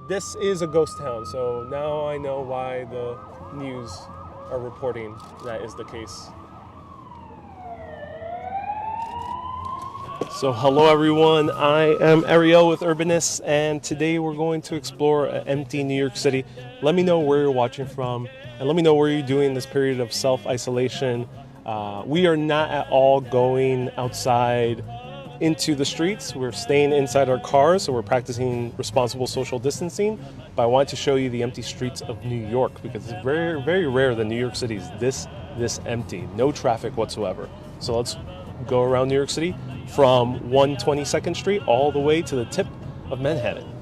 this is a ghost town, so now I know why the news are reporting that is the case. So hello everyone, I am Ariel with Urbanist, and today we're going to explore an empty New York City. Let me know where you're watching from, and let me know where you're doing this period of self-isolation. We are not at all going outside into the streets. We're staying inside our cars, so we're practicing responsible social distancing. But I wanted to show you the empty streets of New York because it's very, very rare that New York City is this empty, no traffic whatsoever. So let's go around New York City from 122nd Street all the way to the tip of Manhattan.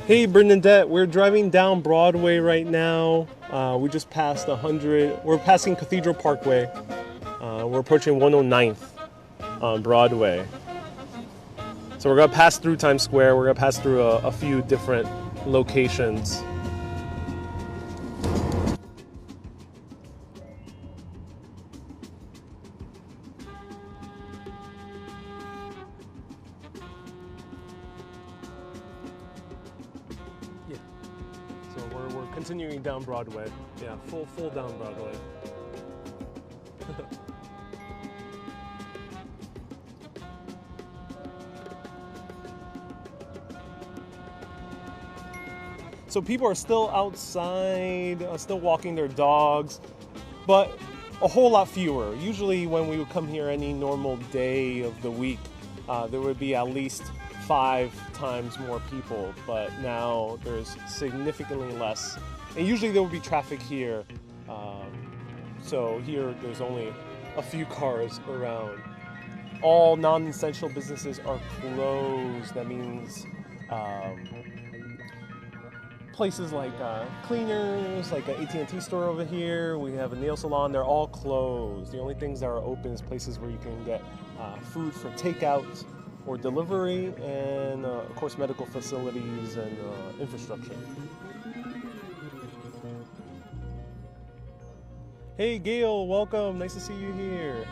Hey Bernadette, we're driving down Broadway right now. We just passed 100, we're passing Cathedral Parkway. We're approaching 109th on Broadway. So we're gonna pass through Times Square, we're gonna pass through a few different locations. So we're continuing down Broadway. Yeah, full down Broadway. So people are still outside, still walking their dogs, but a whole lot fewer. Usually when we would come here any normal day of the week, there would be at least 5 times more people, but now there's significantly less. And usually there would be traffic here. So here there's only a few cars around. All non-essential businesses are closed. That means places like cleaners, like an AT&T store over here. We have a nail salon. They're all closed. The only things that are open is places where you can get food for takeout or delivery, and of course medical facilities and infrastructure. Hey Gail, welcome. Nice to see you here.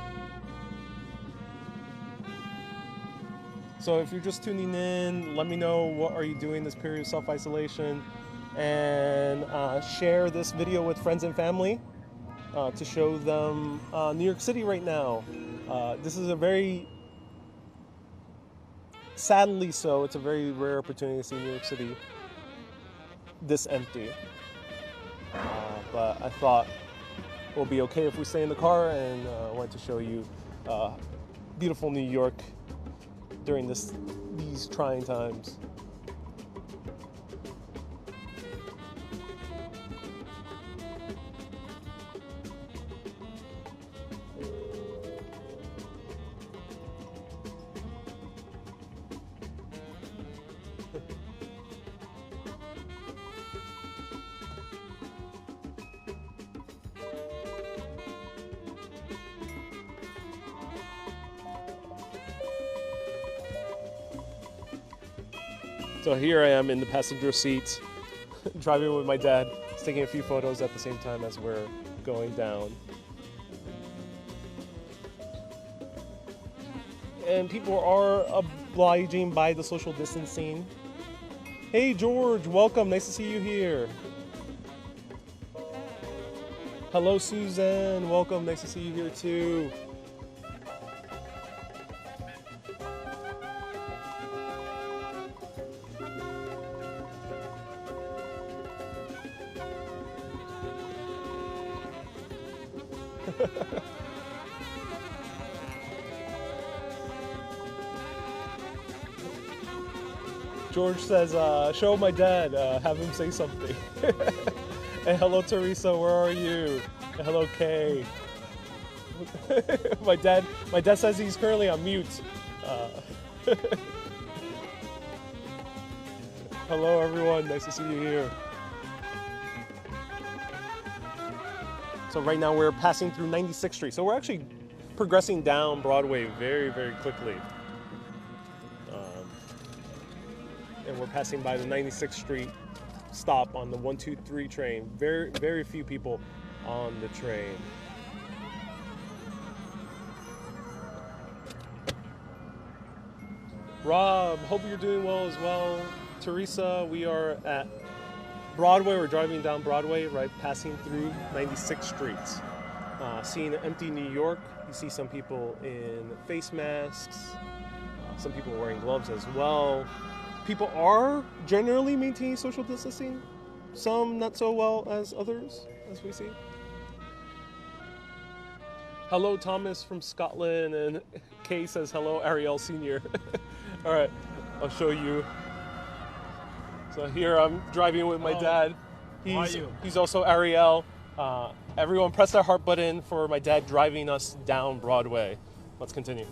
So if you're just tuning in, let me know what are you doing this period of self-isolation, and share this video with friends and family to show them New York City right now. This is a very, sadly so, it's a very rare opportunity to see New York City this empty. But I thought it will be okay if we stay in the car, and I wanted to show you beautiful New York during these trying times. So here I am in the passenger seat, driving with my dad, taking a few photos at the same time as we're going down. And people are obliging by the social distancing. Hey George, welcome, nice to see you here. Hello Suzanne, welcome, nice to see you here too. George says, show my dad, have him say something. And hello, Teresa, where are you? And hello, Kay. my dad says he's currently on mute. Hello, everyone. Nice to see you here. So right now we're passing through 96th Street. So we're actually progressing down Broadway very, very quickly. And we're passing by the 96th Street stop on the 123 train. Very, very few people on the train. Rob, hope you're doing well as well. Teresa, we are at Broadway. We're driving down Broadway, right, passing through 96th Street. Seeing an empty New York. You see some people in face masks. Some people wearing gloves as well. People are generally maintaining social distancing. Some not so well as others, as we see. Hello, Thomas from Scotland, and Kay says hello, Ariel Senior. All right, I'll show you. So here I'm driving with my dad. He's also Ariel. Everyone press that heart button for my dad driving us down Broadway. Let's continue.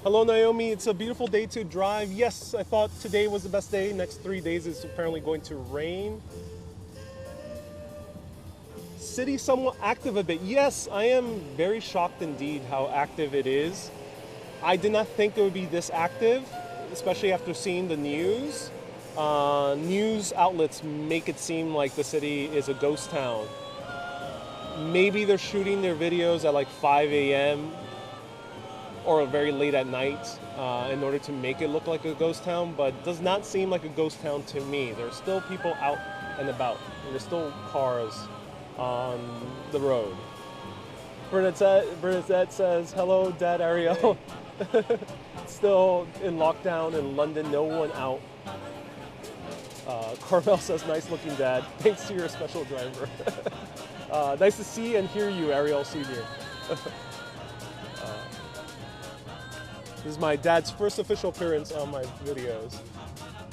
Hello, Naomi. It's a beautiful day to drive. Yes, I thought today was the best day. Next 3 days is apparently going to rain. City somewhat active a bit. Yes, I am very shocked indeed how active it is. I did not think it would be this active, especially after seeing the news. News outlets make it seem like the city is a ghost town. Maybe they're shooting their videos at like 5 a.m. or very late at night in order to make it look like a ghost town, but it does not seem like a ghost town to me. There's still people out and about, and there's still cars on the road. Bernadette says, hello, Dad Ariel. Still in lockdown in London, no one out. Carmel says, nice looking dad. Thanks to your special driver. Nice to see and hear you, Ariel Senior. This is my dad's first official appearance on my videos.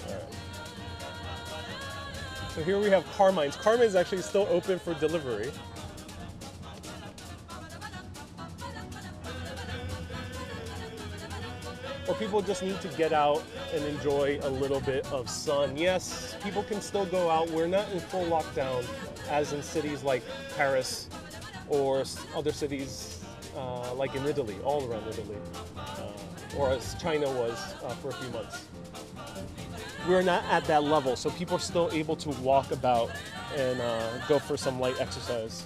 All right. So here we have Carmine's. Carmine's actually still open for delivery. Or people just need to get out and enjoy a little bit of sun. Yes, people can still go out. We're not in full lockdown as in cities like Paris or other cities like in Italy, all around Italy. Or as China was for a few months. We're not at that level, so people are still able to walk about and go for some light exercise.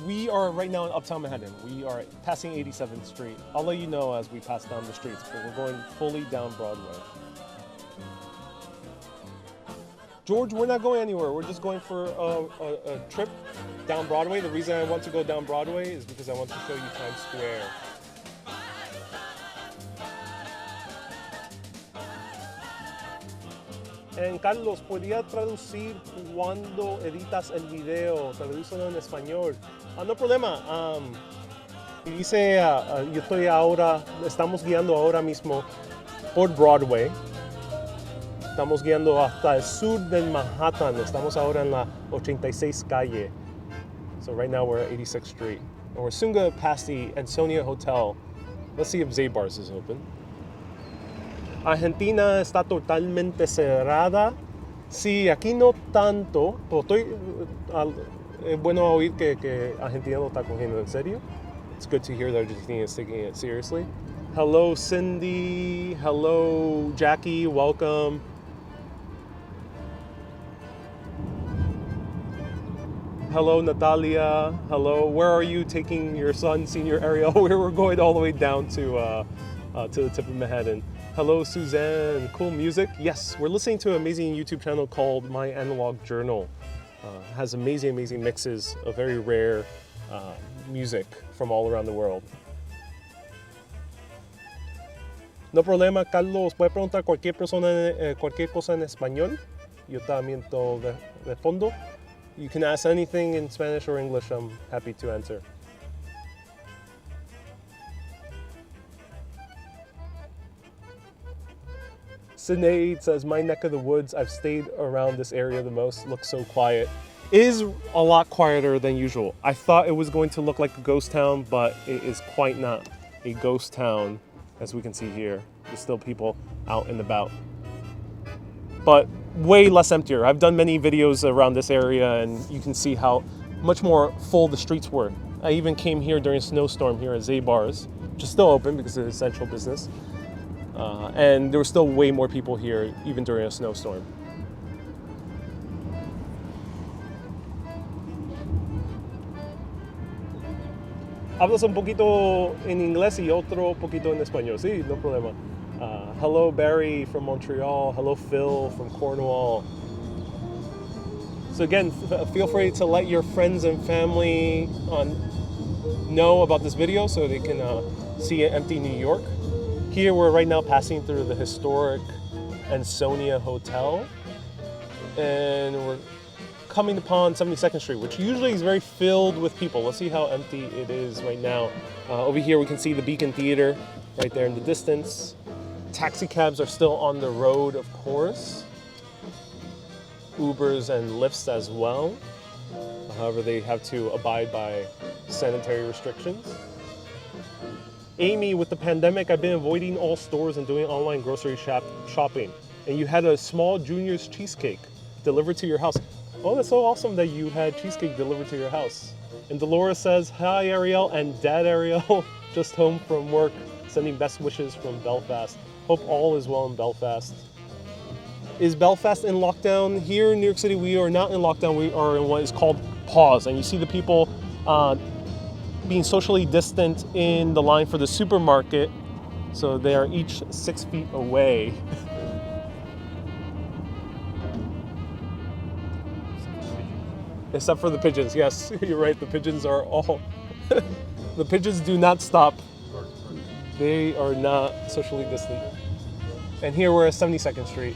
We are right now in Uptown Manhattan. We are passing 87th Street. I'll let you know as we pass down the streets, but we're going fully down Broadway. George, we're not going anywhere. We're just going for a trip down Broadway. The reason I want to go down Broadway is because I want to show you Times Square. And Carlos, ¿podría traducir cuando editas el video? Tradúcelo en español. No problema. Dice, estamos guiando ahora mismo por Broadway. Estamos guiando hasta el sur del Manhattan. Estamos ahora en la 86 calle. So right now we're at 86th Street. And we're soon going to pass the Ansonia Hotel. Let's see if Zabar's is open. Argentina está totalmente cerrada. Sí, aquí no tanto. Es bueno oír que Argentina lo está cogiendo en serio. It's good to hear that Argentina is taking it seriously. Hello, Cindy. Hello, Jackie. Welcome. Hello, Natalia. Hello. Where are you taking your son, Senior Ariel? We're going all the way down to the tip of Manhattan. Hello, Suzanne. Cool music. Yes, we're listening to an amazing YouTube channel called My Analog Journal. Has amazing mixes of very rare music from all around the world. No problema, Carlos. Puede preguntar cualquier persona, cualquier cosa en español. Yo también de fondo. You can ask anything in Spanish or English. I'm happy to answer. Sinead says, my neck of the woods, I've stayed around this area the most, looks so quiet. It is a lot quieter than usual. I thought it was going to look like a ghost town, but it is quite not a ghost town, as we can see here. There's still people out and about. But way less emptier. I've done many videos around this area and you can see how much more full the streets were. I even came here during a snowstorm here at Zabar's, which is still open because it's essential business. And there were still way more people here, even during a snowstorm. Hablas un poquito en inglés y otro poquito en español. Sí, no problema. Hello, Barry from Montreal. Hello, Phil from Cornwall. So again, feel free to let your friends and family know about this video so they can see an empty New York. Here we're right now passing through the historic Ansonia Hotel, and we're coming upon 72nd Street, which usually is very filled with people. Let's see how empty it is right now. Over here we can see the Beacon Theater right there in the distance. Taxi cabs are still on the road, of course. Ubers and Lyfts as well. However, they have to abide by sanitary restrictions. Amy, with the pandemic, I've been avoiding all stores and doing online grocery shopping. And you had a small Junior's cheesecake delivered to your house. Oh, that's so awesome that you had cheesecake delivered to your house. And Dolores says, hi, Ariel and Dad Ariel, just home from work, sending best wishes from Belfast. Hope all is well in Belfast. Is Belfast in lockdown? Here in New York City, we are not in lockdown. We are in what is called pause. And you see the people being socially distant in the line for the supermarket. So they are each 6 feet away. Except for the pigeons. Yes, you're right. The pigeons are all... The pigeons do not stop. They are not socially distant. And here we're at 72nd Street.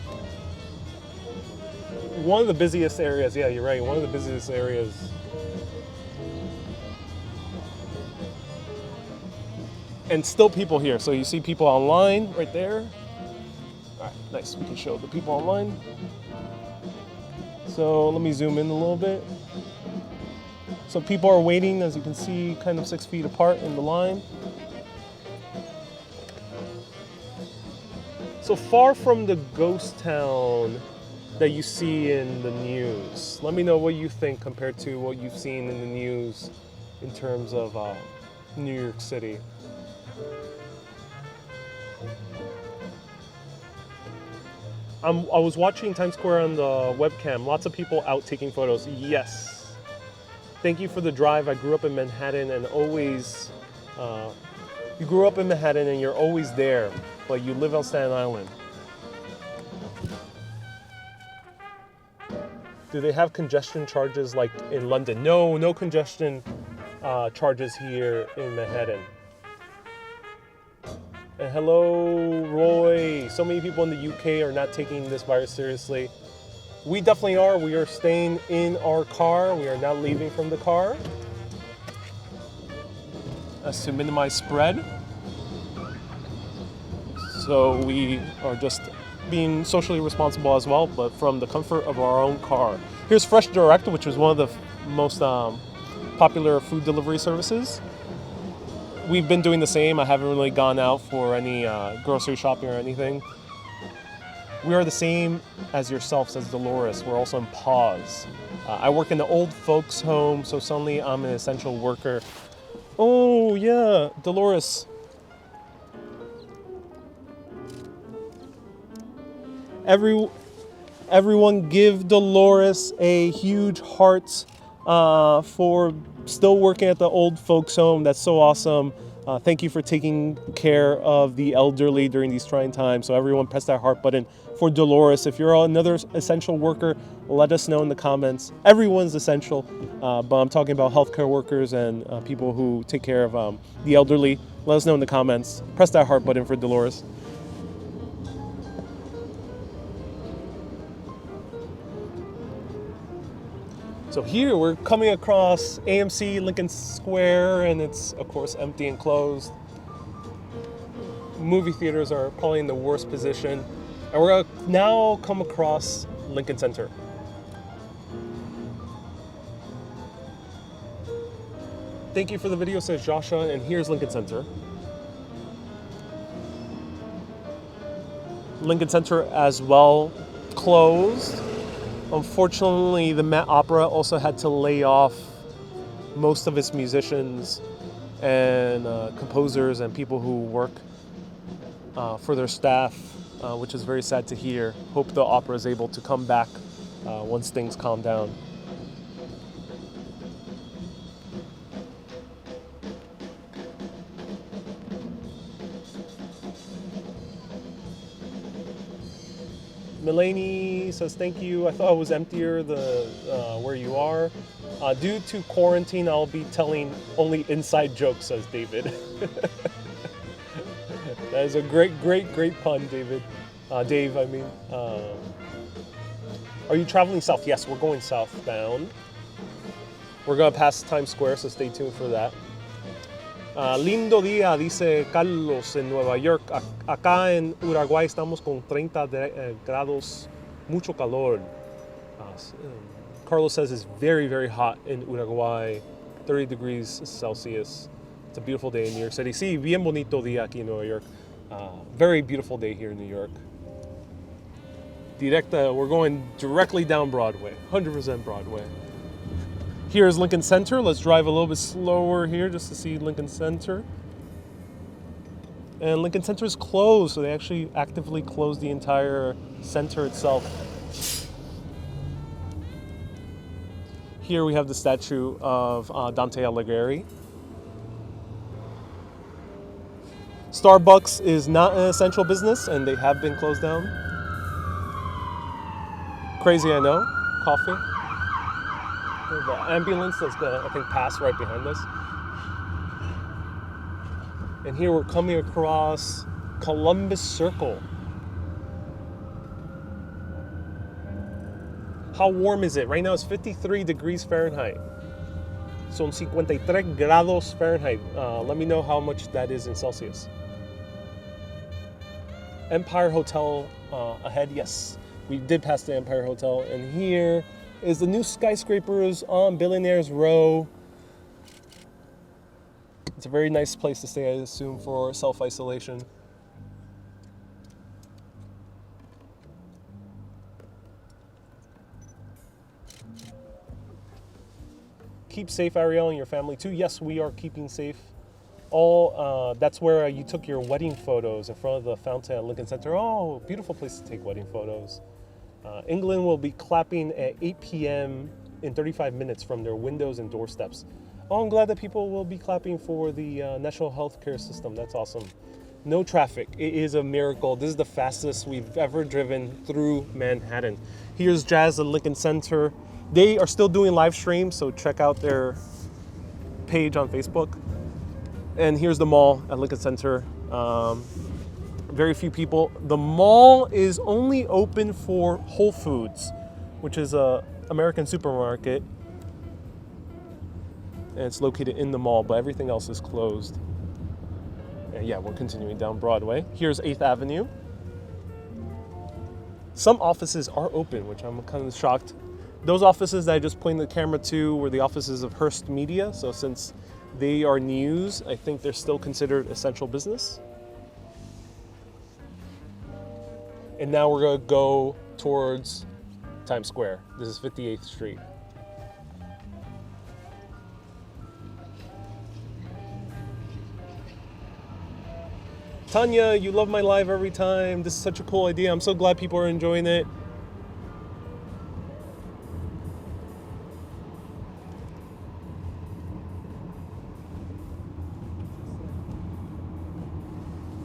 One of the busiest areas. Yeah, you're right. One of the busiest areas. And still people here. So you see people online right there. All right, nice. We can show the people online. So let me zoom in a little bit. So people are waiting, as you can see, kind of 6 feet apart in the line. So far from the ghost town that you see in the news. Let me know what you think compared to what you've seen in the news in terms of New York City. I was watching Times Square on the webcam. Lots of people out taking photos. Yes. Thank you for the drive. I grew up in Manhattan and always... you grew up in Manhattan and you're always there, but you live on Staten Island. Do they have congestion charges like in London? No, no congestion charges here in Manhattan. And hello, Roy. So many people in the UK are not taking this virus seriously. We definitely are. We are staying in our car. We are not leaving from the car. That's to minimize spread. So we are just being socially responsible as well, but from the comfort of our own car. Here's Fresh Direct, which is one of the most popular food delivery services. We've been doing the same. I haven't really gone out for any grocery shopping or anything. We are the same as yourself, says Dolores. We're also in pause. I work in the old folks home, so suddenly I'm an essential worker. Oh yeah, Dolores. Everyone give Dolores a huge heart for still working at the old folks home. That's so awesome. Thank you for taking care of the elderly during these trying times. So everyone press that heart button for Dolores. If you're another essential worker, let us know in the comments. Everyone's essential, but I'm talking about healthcare workers and people who take care of the elderly. Let us know in the comments. Press that heart button for Dolores. So here we're coming across AMC Lincoln Square, and it's of course empty and closed. Movie theaters are probably in the worst position. And we're gonna now come across Lincoln Center. Thank you for the video, says Joshua, and here's Lincoln Center. Lincoln Center as well closed. Unfortunately, the Met Opera also had to lay off most of its musicians and composers and people who work for their staff, which is very sad to hear. Hope the opera is able to come back once things calm down. Melanie says, thank you. I thought it was emptier where you are. Due to quarantine, I'll be telling only inside jokes, says David. That is a great pun, David. Dave, I mean. Are you traveling south? Yes, we're going southbound. We're going to pass Times Square, so stay tuned for that. Lindo día, dice Carlos en Nueva York. Acá en Uruguay estamos con 30 grados, mucho calor. Carlos says it's very hot in Uruguay, 30 degrees Celsius. It's a beautiful day in New York City. Sí, bien bonito día aquí en Nueva York. Very beautiful day here in New York. Directa, we're going directly down Broadway, 100% Broadway. Here's Lincoln Center. Let's drive a little bit slower here just to see Lincoln Center. And Lincoln Center is closed, so they actually actively closed the entire center itself. Here we have the statue of Dante Alighieri. Starbucks is not an essential business, and they have been closed down. Crazy, I know. Coffee. The ambulance that's gonna, I think, pass right behind us. And here we're coming across Columbus Circle. How warm is it? Right now it's 53 degrees Fahrenheit. Son 53 grados Fahrenheit. Let me know how much that is in Celsius. Empire Hotel ahead, yes. We did pass the Empire Hotel, and here is the new skyscrapers on Billionaires Row. It's a very nice place to stay, I assume, for self-isolation. Keep safe, Ariel, and your family too. Yes, we are keeping safe. That's where you took your wedding photos in front of the fountain at Lincoln Center. Oh, beautiful place to take wedding photos. England will be clapping at 8 p.m. in 35 minutes from their windows and doorsteps. Oh, I'm glad that people will be clapping for the national healthcare system. That's awesome. No traffic. It is a miracle. This is the fastest we've ever driven through Manhattan. Here's Jazz at Lincoln Center. They are still doing live streams, so check out their page on Facebook. And here's the mall at Lincoln Center. Very few people. The mall is only open for Whole Foods, which is an American supermarket. And it's located in the mall, but everything else is closed. And yeah, we're continuing down Broadway. Here's 8th Avenue. Some offices are open, which I'm kind of shocked. Those offices that I just pointed the camera to were the offices of Hearst Media. So since they are news, I think they're still considered essential business. And now we're going to go towards Times Square. This is 58th Street. Tanya, you love my live every time. This is such a cool idea. I'm so glad people are enjoying it.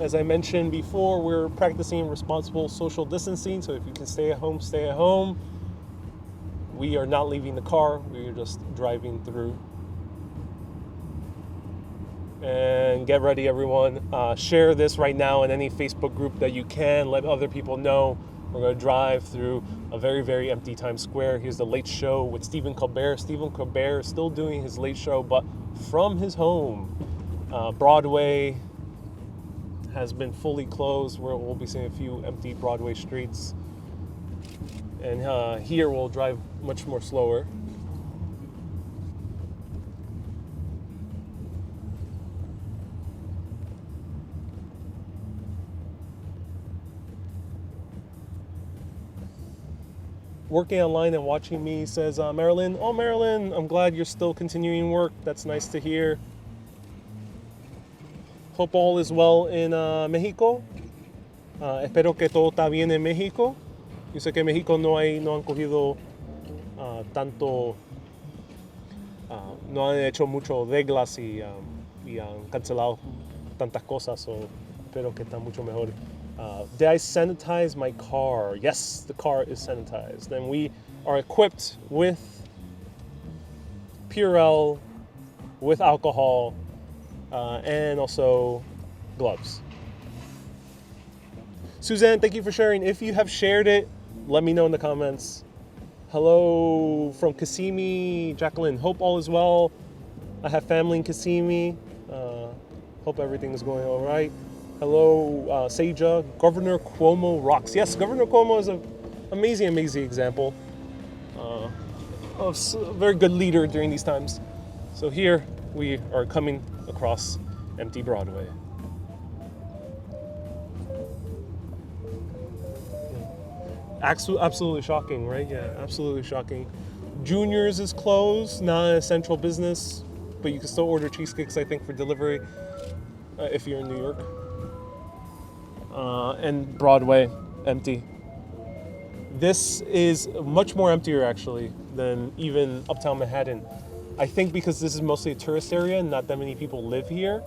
As I mentioned before, we're practicing responsible social distancing, so if you can stay at home, stay at home. We are not leaving the car, we are just driving through. And get ready, everyone. Share this right now in any Facebook group that you can. Let other people know. We're going to drive through a very, very empty Times Square. Here's the Late Show with Stephen Colbert. Stephen Colbert is still doing his Late Show, but from his home. Broadway has been fully closed. We'll be seeing a few empty Broadway streets. And here we'll drive much more slower. Working online and watching me, says Marilyn. Oh, Marilyn, I'm glad you're still continuing work. That's nice to hear. Hope all is well in México. Espero que todo está bien en México. Yo sé que en México no han cogido tanto, no han hecho mucho reglas y han cancelado tantas cosas. So espero que está mucho mejor. Did I sanitize my car? Yes, the car is sanitized. And we are equipped with Purell, with alcohol, and also gloves. Suzanne, thank you for sharing. If you have shared it, let me know in the comments. Hello from Kissimmee, Jacqueline. Hope all is well. I have family in Kissimmee. Hope everything is going all right. Hello, Seja. Governor Cuomo rocks. Yes, Governor Cuomo is an amazing, amazing example of a very good leader during these times. So here we are coming across empty Broadway. Absolutely shocking, right? Yeah, absolutely shocking. Junior's is closed, not an essential business, but you can still order cheesecakes, I think, for delivery if you're in New York. And Broadway, empty. This is much more emptier, actually, than even Uptown Manhattan. I think because this is mostly a tourist area and not that many people live here,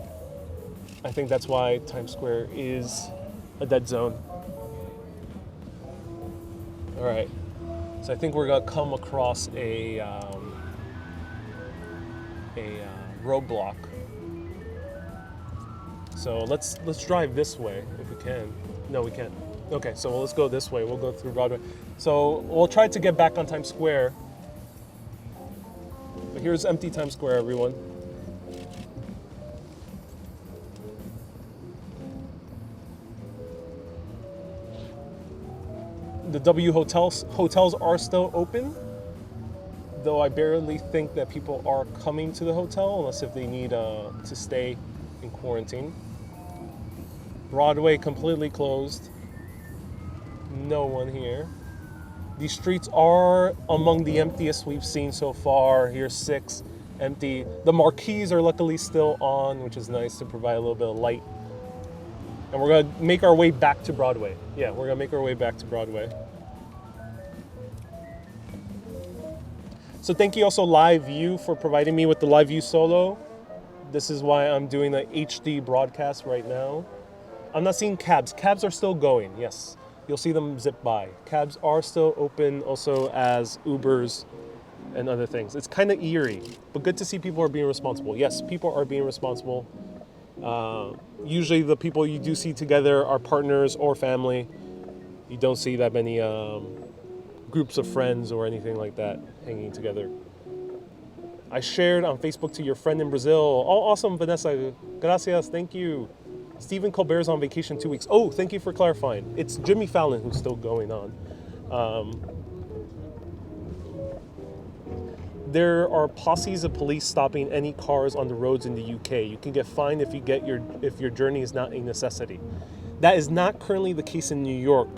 I think that's why Times Square is a dead zone. All right, so I think we're gonna come across a roadblock. So let's drive this way if we can. No, we can't. Okay, so let's go this way. We'll go through Broadway. So we'll try to get back on Times Square. But here's empty Times Square, everyone. The W hotels are still open, though I barely think that people are coming to the hotel unless if they need to stay in quarantine. Broadway completely closed. No one here. These streets are among the emptiest we've seen so far. Here's 6 empty. The marquees are luckily still on, which is nice to provide a little bit of light. And we're gonna make our way back to Broadway. Yeah, we're gonna make our way back to Broadway. So thank you also Live View for providing me with the Live View Solo. This is why I'm doing the HD broadcast right now. I'm not seeing cabs. Cabs are still going, yes. You'll see them zip by. Cabs are still open also as Ubers and other things. It's kind of eerie, but good to see people are being responsible. Yes, people are being responsible. Usually the people you do see together are partners or family. You don't see that many groups of friends or anything like that hanging together. I shared on Facebook to your friend in Brazil. Oh, awesome, Vanessa. Gracias, thank you. Stephen Colbert's on vacation 2 weeks. Oh, thank you for clarifying. It's Jimmy Fallon who's still going on. There are posses of police stopping any cars on the roads in the UK. You can get fined if your journey is not a necessity. That is not currently the case in New York.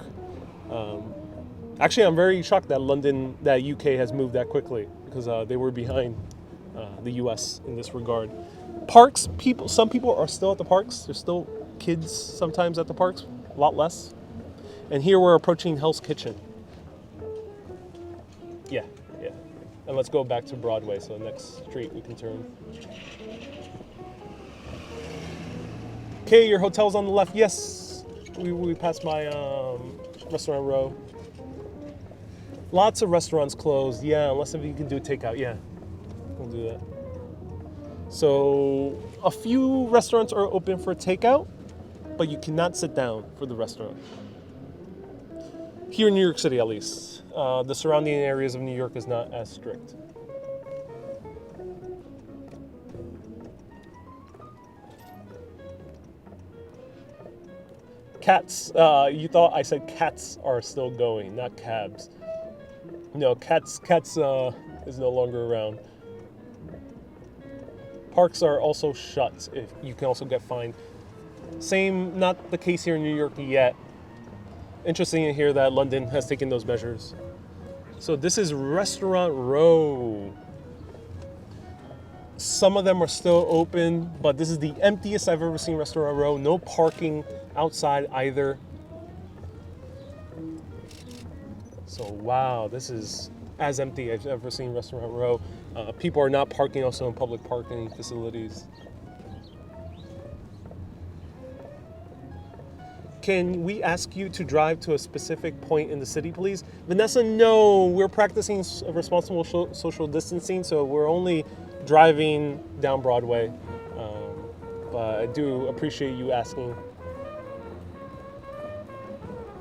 Actually, I'm very shocked that UK has moved that quickly because they were behind the US in this regard. Parks, some people are still at the parks. There's still kids sometimes at the parks, a lot less. And here we're approaching Hell's Kitchen. Yeah. And let's go back to Broadway, so next street we can turn. Okay, your hotel's on the left. Yes, we passed my restaurant row. Lots of restaurants closed. Yeah, unless if you can do takeout. Yeah, we'll do that. So a few restaurants are open for takeout, but you cannot sit down for the restaurant. Here in New York City, at least. The surrounding areas of New York is not as strict. Cats, you thought I said cats are still going, not cabs. No, cats is no longer around. Parks are also shut. If you can also get fined. Same, not the case here in New York yet. Interesting to hear that London has taken those measures. So this is Restaurant Row. Some of them are still open, but this is the emptiest I've ever seen Restaurant Row. No parking outside either. So wow, this is as empty as I've ever seen Restaurant Row. People are not parking also in public parking facilities. Can we ask you to drive to a specific point in the city, please? Vanessa, no, we're practicing responsible social distancing, so we're only driving down Broadway. But I do appreciate you asking.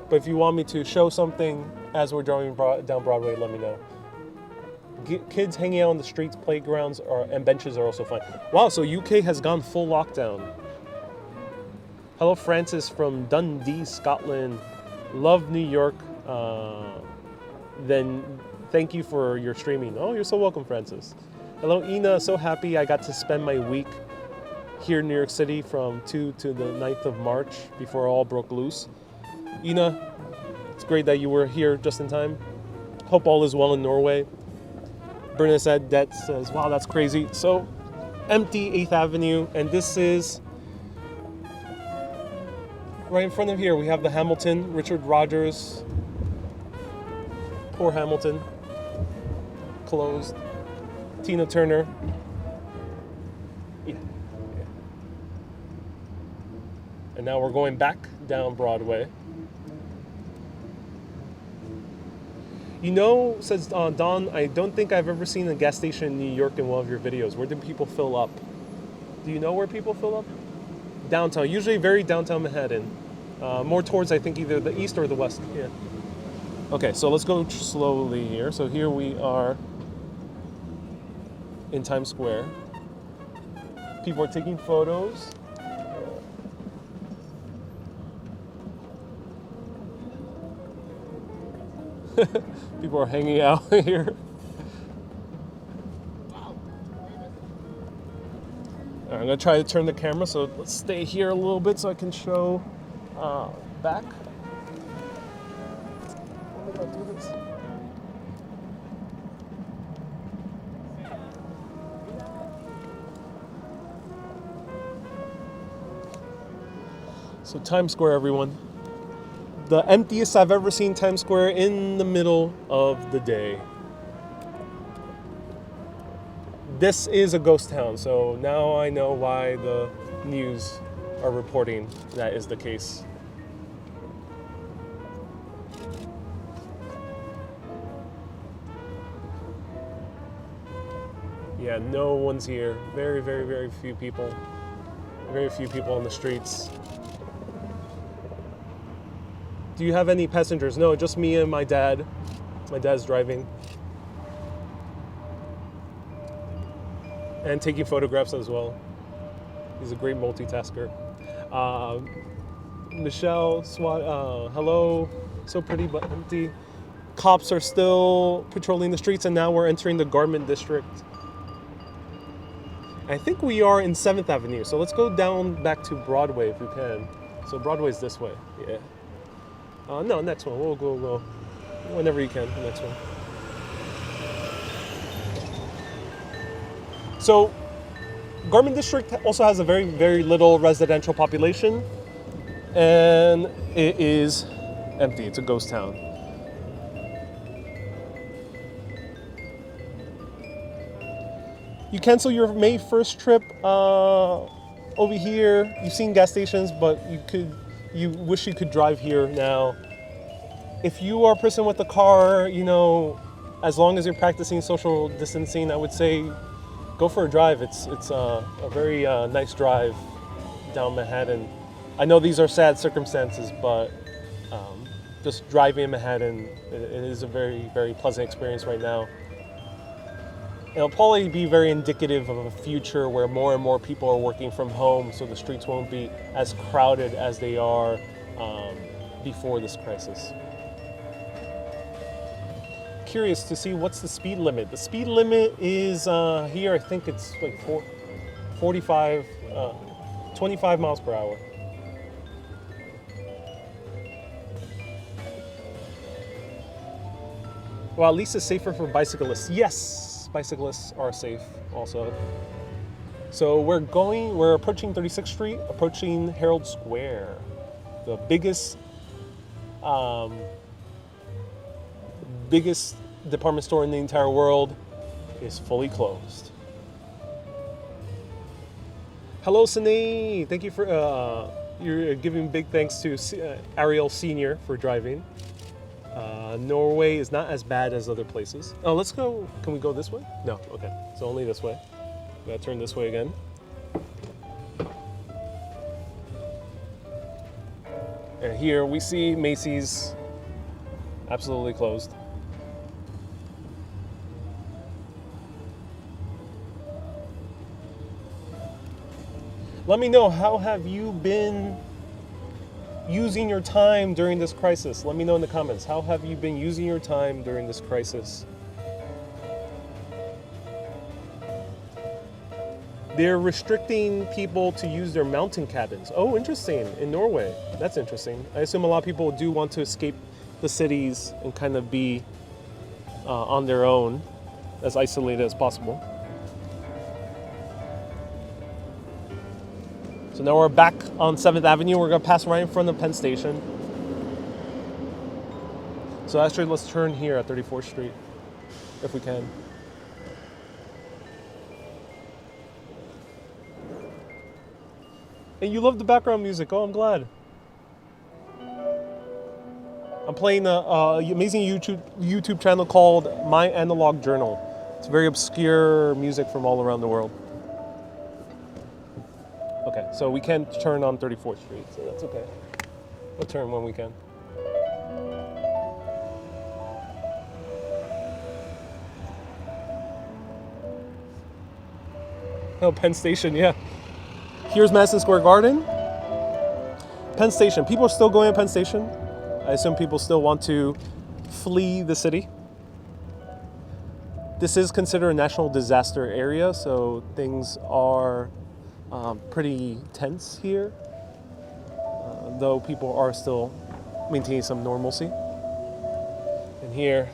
But if you want me to show something as we're driving down Broadway, let me know. Kids hanging out on the streets, playgrounds, and benches are also fine. Wow, so UK has gone full lockdown. Hello, Francis from Dundee, Scotland. Love New York. Then thank you for your streaming. Oh, you're so welcome, Francis. Hello, Ina. So happy I got to spend my week here in New York City from 2 to the 9th of March before all broke loose. Ina, it's great that you were here just in time. Hope all is well in Norway. Bernadette says, wow, that's crazy. So empty 8th Avenue, and this is right in front of here. We have the Hamilton, Richard Rogers. Poor Hamilton. Closed. Tina Turner. Yeah. And now we're going back down Broadway. You know, says Don, I don't think I've ever seen a gas station in New York in one of your videos. Where do people fill up? Do you know where people fill up? Downtown, usually very downtown Manhattan. More towards, I think, either the east or the west. Yeah. Okay, so let's go slowly here. So here we are in Times Square. People are taking photos. People are hanging out here. I'm gonna try to turn the camera, so let's stay here a little bit so I can show back. How do I do this? So Times Square, everyone. The emptiest I've ever seen Times Square in the middle of the day. This is a ghost town, so now I know why the news are reporting that is the case. Yeah, no one's here. Very, very, very few people. Very few people on the streets. Do you have any passengers? No, just me and my dad. My dad's driving. And taking photographs as well. He's a great multitasker. Michelle, hello. So pretty but empty. Cops are still patrolling the streets, and now we're entering the Garment District. I think we are in 7th Avenue, so let's go down back to Broadway if we can. So Broadway's this way, yeah. No, next one. We'll go whenever you can. Next one. So, Garment District also has a very, very little residential population, and it is empty. It's a ghost town. You cancel your May 1st trip. over here, you've seen gas stations, but you wish you could drive here now. If you are a person with a car, as long as you're practicing social distancing, I would say go for a drive. It's a very nice drive down Manhattan. I know these are sad circumstances, but just driving in Manhattan, it is a very, very pleasant experience right now. It'll probably be very indicative of a future where more and more people are working from home, so the streets won't be as crowded as they are before this crisis. Curious to see what's the speed limit. The speed limit is here, I think it's like 25 miles per hour. Well, at least it's safer for bicyclists. Yes, bicyclists are safe also. So we're approaching 36th Street, approaching Herald Square. The biggest department store in the entire world is fully closed. Hello, Sine. Thank you for you're giving big thanks to Ariel Senior for driving. Norway is not as bad as other places. Oh, let's go. Can we go this way? No. Okay. So only this way. We gotta turn this way again. And here we see Macy's absolutely closed. Let me know, how have you been using your time during this crisis? Let me know in the comments. How have you been using your time during this crisis? They're restricting people to use their mountain cabins. Oh, interesting. In Norway. That's interesting. I assume a lot of people do want to escape the cities and kind of be on their own, as isolated as possible. So now we're back on 7th Avenue. We're going to pass right in front of Penn Station. So actually, let's turn here at 34th Street, if we can. And you love the background music. Oh, I'm glad. I'm playing an amazing YouTube channel called My Analog Journal. It's very obscure music from all around the world. Okay, so we can't turn on 34th Street, so that's okay. We'll turn when we can. Oh, Penn Station, yeah. Here's Madison Square Garden. Penn Station. People are still going to Penn Station. I assume people still want to flee the city. This is considered a national disaster area, so things are pretty tense here, though people are still maintaining some normalcy. And here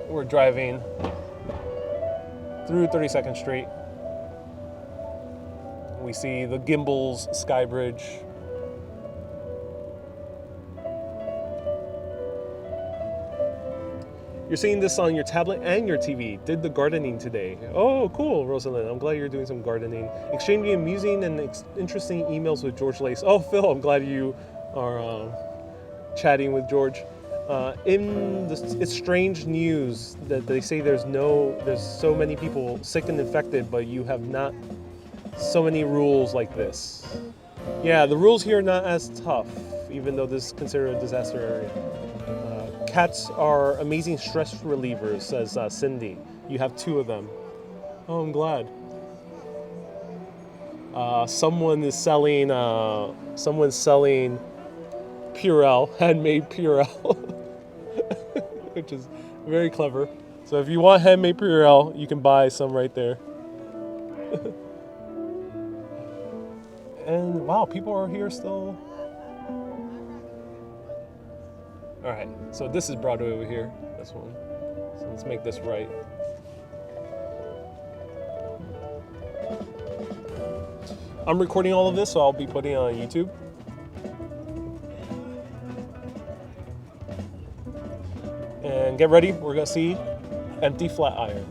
we're driving through 32nd Street. We see the Gimbels Sky Bridge. You're seeing this on your tablet and your TV. Did the gardening today. Oh, cool, Rosalind. I'm glad you're doing some gardening. Exchanging amusing and interesting emails with George Lace. Oh, Phil, I'm glad you are chatting with George. It's strange news that they say there's so many people sick and infected, but you have not so many rules like this. Yeah, the rules here are not as tough, even though this is considered a disaster area. Cats are amazing stress relievers, says Cindy. You have 2 of them. Oh, I'm glad. Someone's selling Purell, handmade Purell, which is very clever. So if you want handmade Purell, you can buy some right there. And wow, people are here still. All right, so this is Broadway over here, this one. So let's make this right. I'm recording all of this, so I'll be putting it on YouTube. And get ready, we're gonna see empty Flatiron.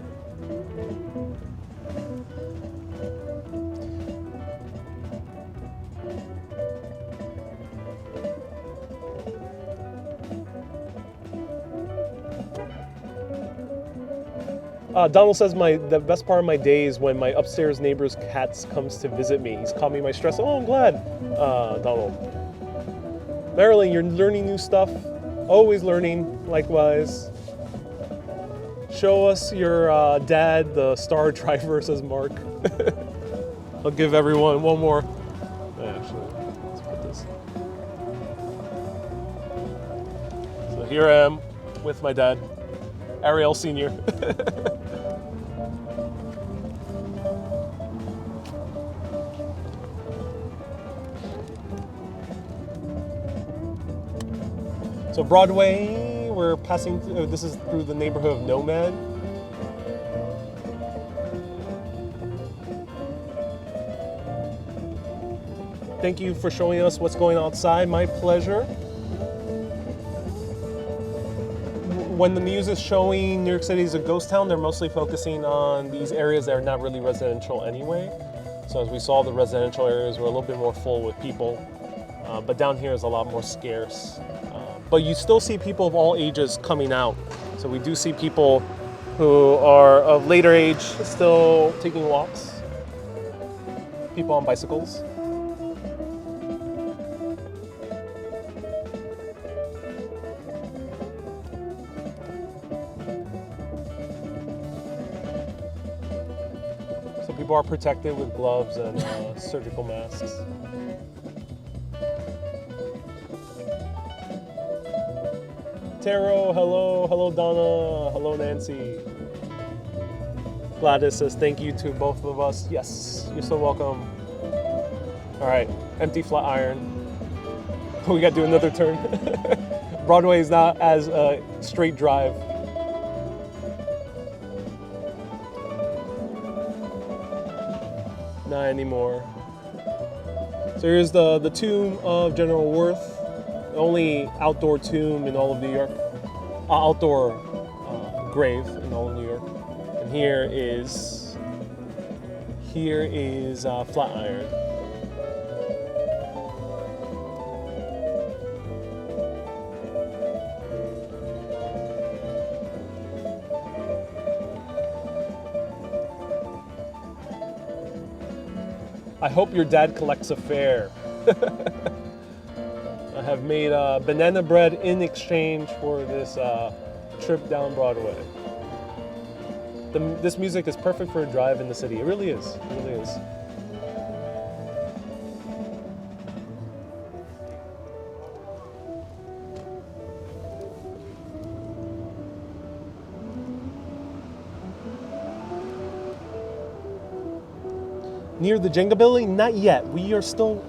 Donald says the best part of my day is when my upstairs neighbor's cats comes to visit me. He's calming my stress. Oh, I'm glad, Donald. Marilyn, you're learning new stuff. Always learning, likewise. Show us your dad, the star driver, says Mark. I'll give everyone one more. Actually, let's put this. So here I am with my dad, Ariel Sr. So Broadway, we're passing through, this is through the neighborhood of Nomad. Thank you for showing us what's going on outside, my pleasure. When the news is showing New York City is a ghost town, they're mostly focusing on these areas that are not really residential anyway. So as we saw, the residential areas were a little bit more full with people, but down here is a lot more scarce. But you still see people of all ages coming out. So we do see people who are of later age still taking walks, people on bicycles. So people are protected with gloves and surgical masks. Taro, hello Donna, hello Nancy. Gladys says thank you to both of us. Yes, you're so welcome. All right, empty flat iron. We got to do another turn. Broadway is not as a straight drive. Not anymore. So here's the tomb of General Worth. The only outdoor tomb in all of New York, outdoor grave in all of New York. And here is Flatiron. I hope your dad collects a fare. I have made banana bread in exchange for this trip down Broadway. This music is perfect for a drive in the city. It really is. It really is. Near the Jenga building? Not yet. We are still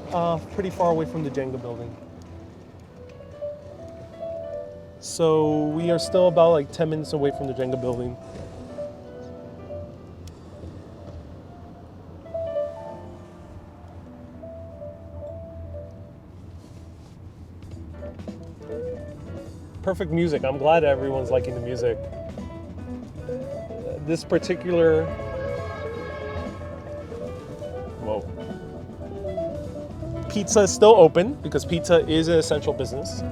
pretty far away from the Jenga building. So we are still about like 10 minutes away from the Jenga building. Perfect music. I'm glad everyone's liking the music. This particular... Whoa. Pizza is still open because pizza is an essential business.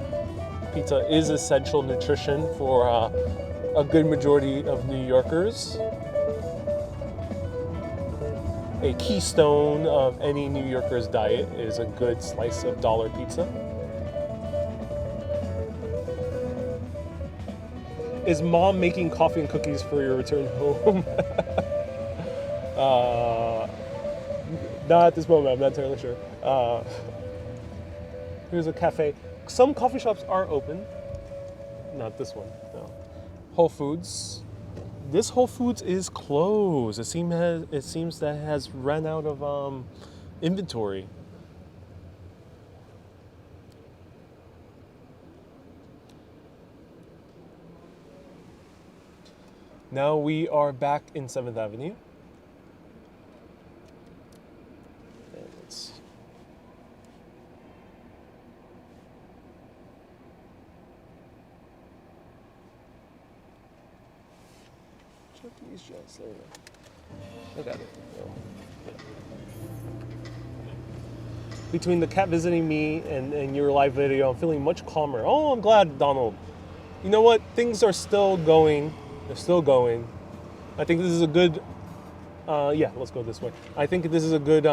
Pizza is essential nutrition for a good majority of New Yorkers. A keystone of any New Yorker's diet is a good slice of dollar pizza. Is mom making coffee and cookies for your return home? Not at this moment, I'm not entirely sure. Here's a cafe. Some coffee shops are open. Not this one, no. Whole Foods. This Whole Foods is closed. It seems that it has run out of inventory. Now we are back in 7th Avenue. And let's check these jets. There we go. I got it. Oh, yeah. Between the cat visiting me and your live video, I'm feeling much calmer. Oh, I'm glad, Donald. You know what? Things are still going. They're still going. I think this is a good, yeah, let's go this way. I think this is a good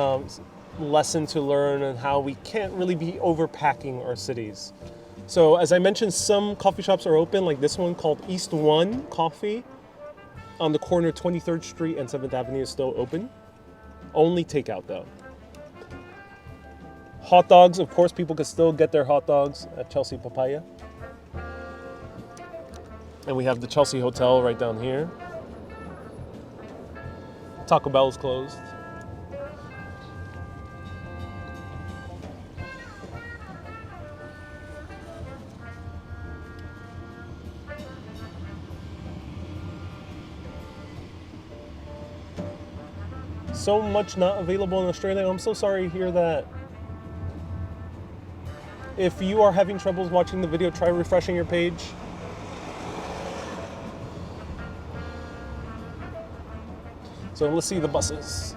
lesson to learn on how we can't really be overpacking our cities. So as I mentioned, some coffee shops are open, like this one called East 1 Coffee on the corner of 23rd Street and 7th Avenue is still open. Only takeout though. Hot dogs, of course, people can still get their hot dogs at Chelsea Papaya. And we have the Chelsea Hotel right down here. Taco Bell is closed. So much not available in Australia. I'm so sorry to hear that. If you are having troubles watching the video, try refreshing your page. So let's see the buses.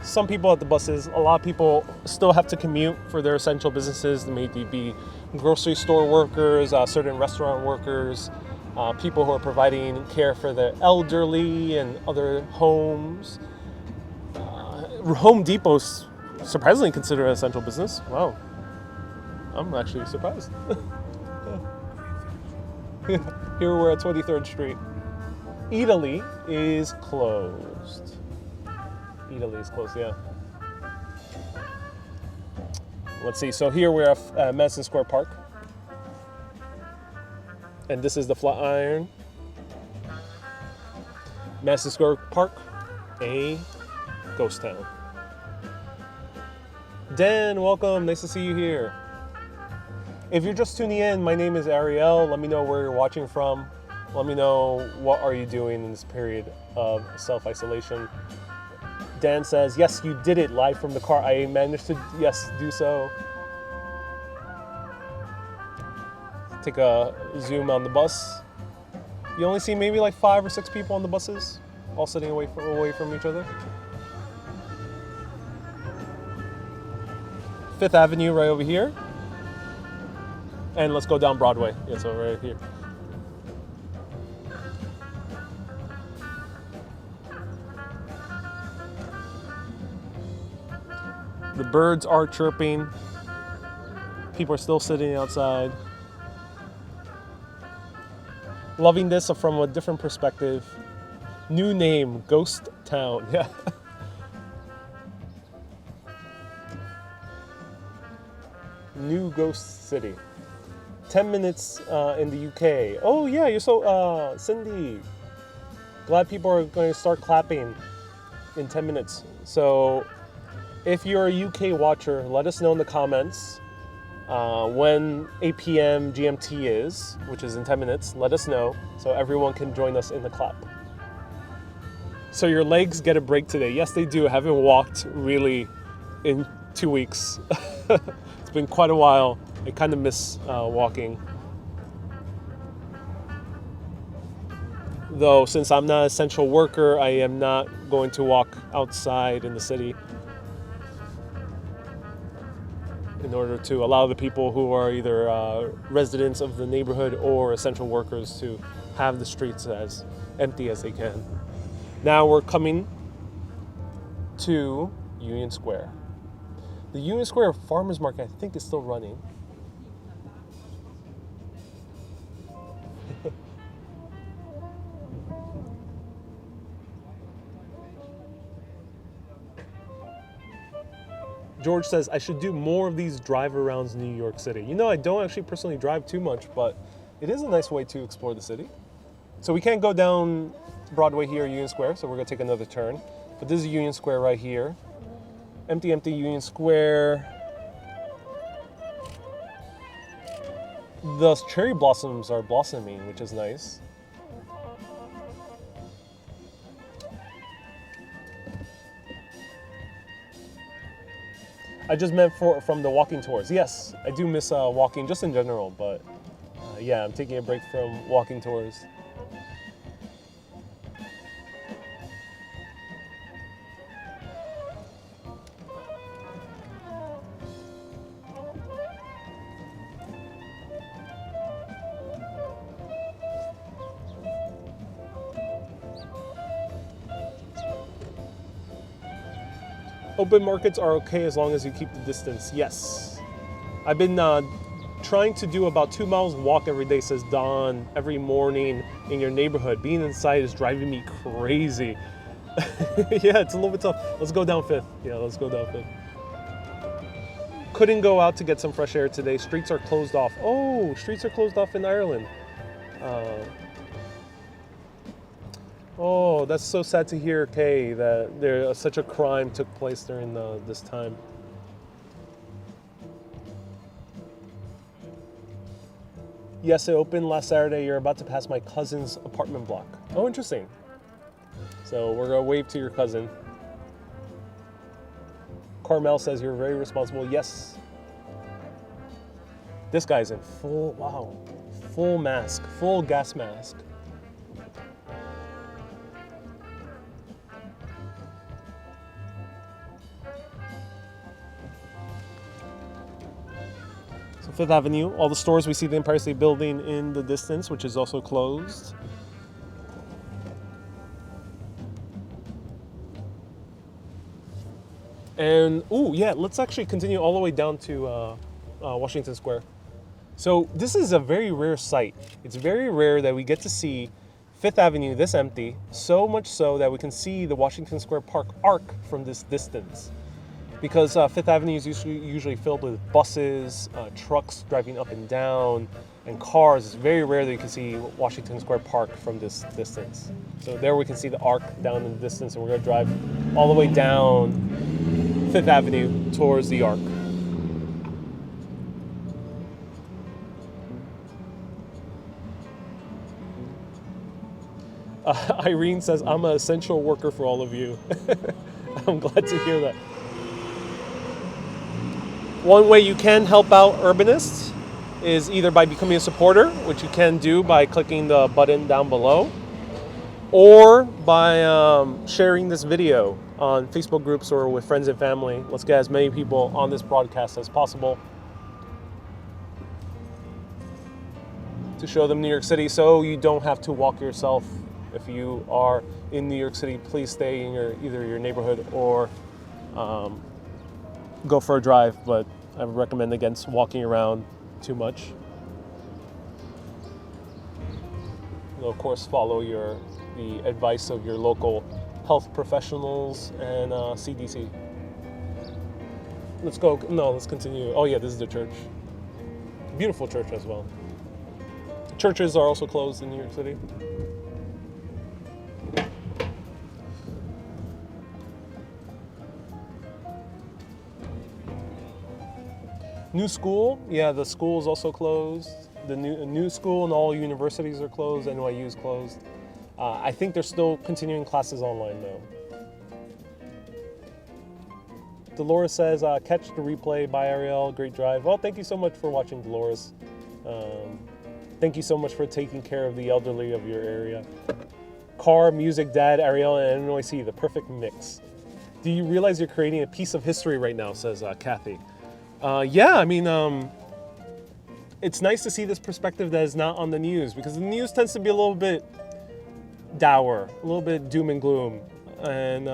Some people at the buses, a lot of people still have to commute for their essential businesses. They may be grocery store workers, certain restaurant workers, people who are providing care for the elderly and other homes. Home Depot's surprisingly considered an essential business. Wow. I'm actually surprised. Here we're at 23rd Street. Italy is closed. Italy is closed, yeah. Let's see. So here we're at Madison Square Park. And this is the Flatiron. Madison Square Park, a ghost town. Dan, welcome. Nice to see you here. If you're just tuning in, my name is Ariel. Let me know where you're watching from. Let me know what are you doing in this period of self-isolation. Dan says, yes, you did it live from the car. I managed to, yes, do so. Take a zoom on the bus. You only see maybe like 5 or 6 people on the buses, all sitting away from each other. 5th Avenue right over here. And let's go down Broadway. Yeah, so right here. The birds are chirping. People are still sitting outside. Loving this from a different perspective. New name, Ghost Town. Yeah. New Ghost City. 10 minutes in the UK. Oh yeah, you're so, Cindy. Glad people are going to start clapping in 10 minutes. So if you're a UK watcher, let us know in the comments when 8 p.m. GMT is, which is in 10 minutes. Let us know so everyone can join us in the clap. So your legs get a break today. Yes, they do. I haven't walked really in 2 weeks. It's been quite a while. I kind of miss walking. Though, since I'm not an essential worker, I am not going to walk outside in the city in order to allow the people who are either residents of the neighborhood or essential workers to have the streets as empty as they can. Now we're coming to Union Square. The Union Square Farmers Market, I think, is still running. George says, I should do more of these drive-arounds in New York City. You know, I don't actually personally drive too much, but it is a nice way to explore the city. So we can't go down Broadway here, Union Square, so we're gonna take another turn. But this is Union Square right here. Empty Union Square. The cherry blossoms are blossoming, which is nice. I just meant from the walking tours. Yes, I do miss walking just in general, but yeah, I'm taking a break from walking tours. Open markets are okay as long as you keep the distance. Yes. I've been trying to do about 2 miles walk every day, says Don, every morning in your neighborhood. Being inside is driving me crazy. Yeah, it's a little bit tough. Let's go down 5th. Yeah, let's go down 5th. Couldn't go out to get some fresh air today. Streets are closed off. Oh, streets are closed off in Ireland. Oh, that's so sad to hear, Kay, that such a crime took place during this time. Yes, it opened last Saturday. You're about to pass my cousin's apartment block. Oh, interesting. So we're going to wave to your cousin. Carmel says you're very responsible. Yes. This guy's in full mask, full gas mask. So 5th Avenue, all the stores, we see the Empire State Building in the distance, which is also closed. And, let's actually continue all the way down to Washington Square. So this is a very rare sight. It's very rare that we get to see 5th Avenue this empty, so much so that we can see the Washington Square Park arc from this distance. Because 5th Avenue is usually filled with buses, trucks driving up and down, and cars. It's very rare that you can see Washington Square Park from this distance. So there we can see the arc down in the distance, and we're going to drive all the way down 5th Avenue towards the arc. Irene says, I'm an essential worker for all of you. I'm glad to hear that. One way you can help out urbanists is either by becoming a supporter, which you can do by clicking the button down below, or by sharing this video on Facebook groups or with friends and family. Let's get as many people on this broadcast as possible to show them New York City so you don't have to walk yourself. If you are in New York City, please stay in either your neighborhood or go for a drive, but I would recommend against walking around too much. You'll, of course, follow the advice of your local health professionals and CDC. Let's continue. Oh yeah, this is the church. Beautiful church as well. Churches are also closed in New York City. New school, yeah, the school is also closed. The new school and all universities are closed. NYU is closed. I think they're still continuing classes online though. Dolores says, catch the replay. Bye, Ariel. Great drive. Well, thank you so much for watching, Dolores. Thank you so much for taking care of the elderly of your area. Car, music, dad, Ariel, and NYC, the perfect mix. Do you realize you're creating a piece of history right now, says Kathy. Yeah, I mean, it's nice to see this perspective that is not on the news, because the news tends to be a little bit dour, a little bit doom and gloom. And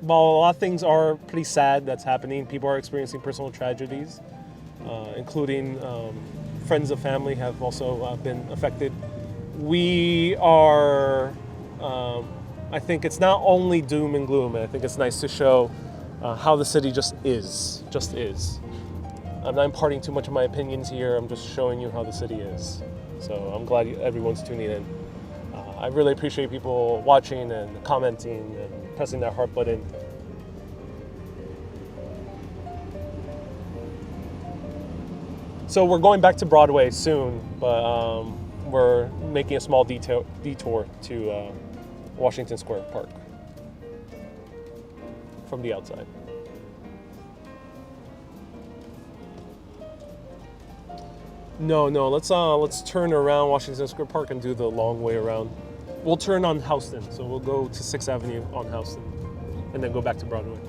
while a lot of things are pretty sad that's happening, people are experiencing personal tragedies, including friends of family have also been affected. We are, I think it's not only doom and gloom, and I think it's nice to show how the city just is. I'm not imparting too much of my opinions here, I'm just showing you how the city is. So I'm glad everyone's tuning in. I really appreciate people watching and commenting and pressing that heart button. So we're going back to Broadway soon, but we're making a small detour to Washington Square Park from the outside. No, let's turn around Washington Square Park and do the long way around. We'll turn on Houston, so we'll go to 6th Avenue on Houston and then go back to Broadway.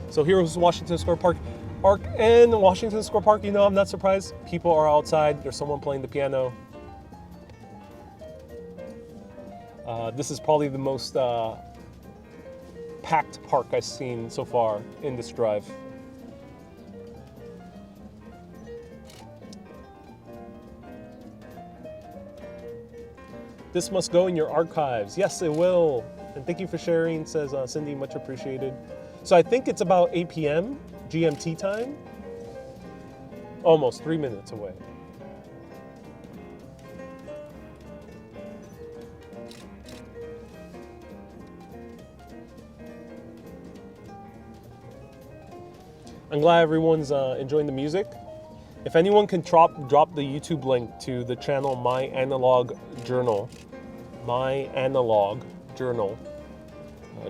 So here's Washington Square Park. Arc and Washington Square Park, you know, I'm not surprised. People are outside, there's someone playing the piano. This is probably the most packed park I've seen so far in this drive. This must go in your archives. Yes, it will. And thank you for sharing, says Cindy, much appreciated. So I think it's about 8 p.m. GMT time. Almost 3 minutes away. I'm glad everyone's enjoying the music. If anyone can drop the YouTube link to the channel My Analog Journal,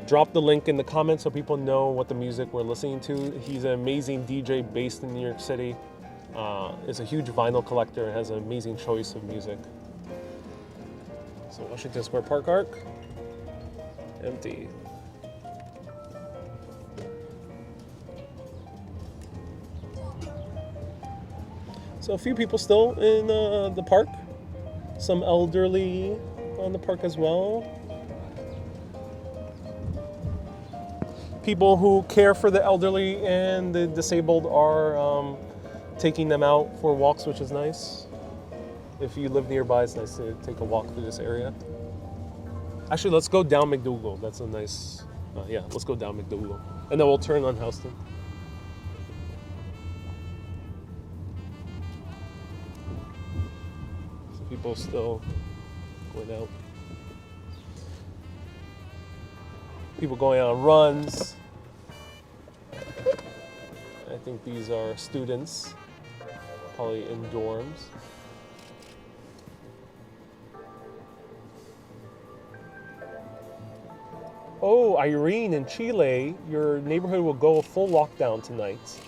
drop the link in the comments so people know what the music we're listening to. He's an amazing DJ based in New York City. Is a huge vinyl collector and has an amazing choice of music. So Washington Square Park Arc, empty. So a few people still in the park. Some elderly on the park as well. People who care for the elderly and the disabled are taking them out for walks, which is nice. If you live nearby, it's nice to take a walk through this area. Actually, let's go down McDougal. That's a nice, yeah, let's go down McDougal. And then we'll turn on Houston. People still going out. People going on runs. I think these are students, probably in dorms. Oh, Irene in Chile, your neighborhood will go full lockdown tonight.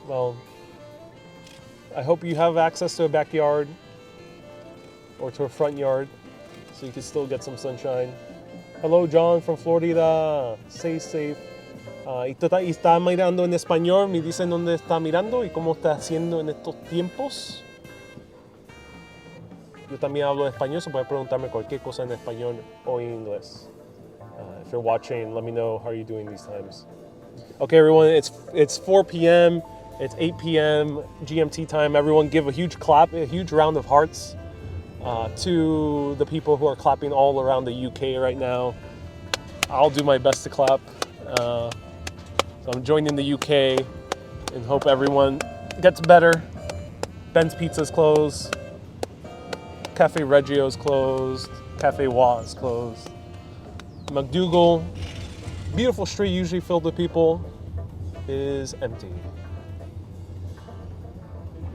Well, I hope you have access to a backyard or to a front yard so you can still get some sunshine. Hello, John from Florida. Stay safe. Y está mirando en español, me dicen dónde está mirando y cómo está haciendo en estos tiempos. Yo también hablo español, so puede preguntarme cualquier cosa en español o en inglés. If you're watching, let me know how you're doing these times. Okay, everyone, it's 4 p.m. It's 8 p.m. GMT time. Everyone give a huge clap, a huge round of hearts to the people who are clapping all around the UK right now. I'll do my best to clap. So I'm joining the UK and hope everyone gets better. Ben's Pizza's closed. Cafe Reggio's closed. Cafe Wa is closed. McDougal, beautiful street usually filled with people, is empty.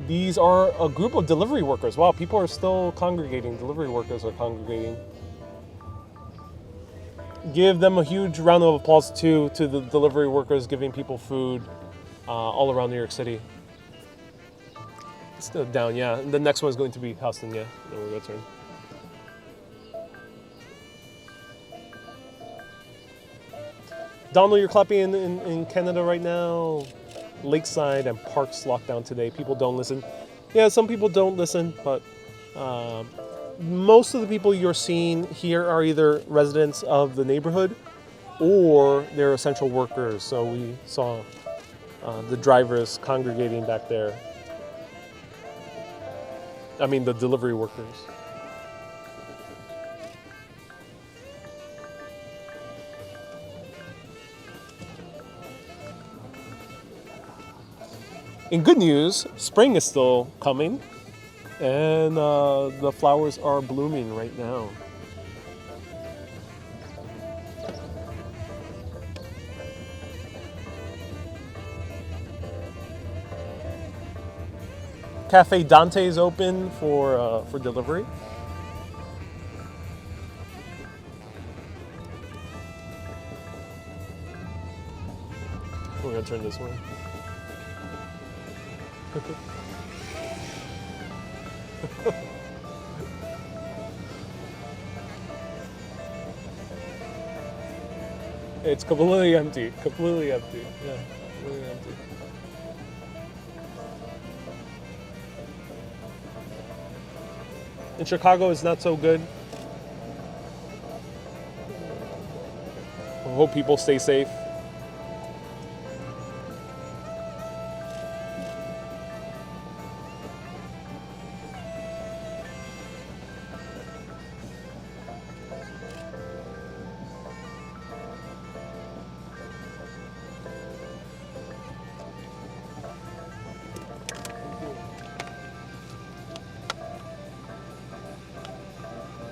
These are a group of delivery workers. Wow, people are still congregating. Delivery workers are congregating. Give them a huge round of applause too to the delivery workers giving people food all around New York City. It's still down, yeah. The next one is going to be Houston, yeah. Then we're going to turn. Donald, you're clapping in Canada right now. Lakeside and parks locked down today. People don't listen. Yeah, some people don't listen, but most of the people you're seeing here are either residents of the neighborhood or they're essential workers. So we saw the drivers congregating back there. I mean, the delivery workers. In good news, spring is still coming, and the flowers are blooming right now. Cafe Dante is open for delivery. We're gonna turn this way. It's completely empty. Completely empty. Yeah, completely empty. In Chicago, it's not so good. I hope people stay safe.